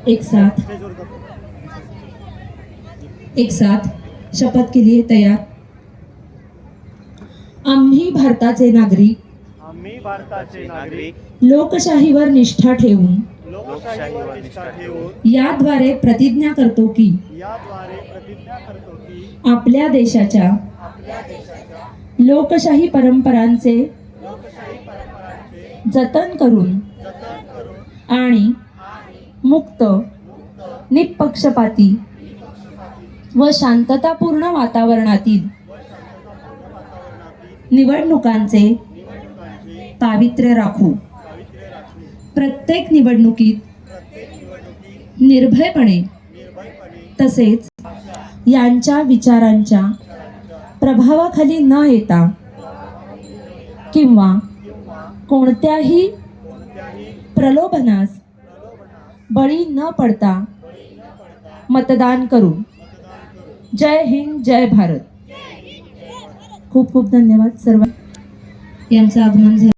एक साथ शपथ के लिए तैयार। आम्ही भारताचे नागरिक लोकशाहीवर निष्ठा ठेवून याद्वारे प्रतिज्ञा करतो की आपल्या देशाच्या लोकशाही परंपरांचे जतन करून आणि मुक्त, निपक्षपाती व शांततापूर्ण वातावरणातील निवडणुकांचे पावित्र्य राखू। प्रत्येक निवडणुकीत निर्भयपणे तसेच यांच्या विचारांच्या प्रभावाखाली न येता किंवा कोणत्याही प्रलोभनास बळी न पडता मतदान करू। जय हिंद, जय भारत। खूप खूप धन्यवाद सर्व यांचं आगमन झालं।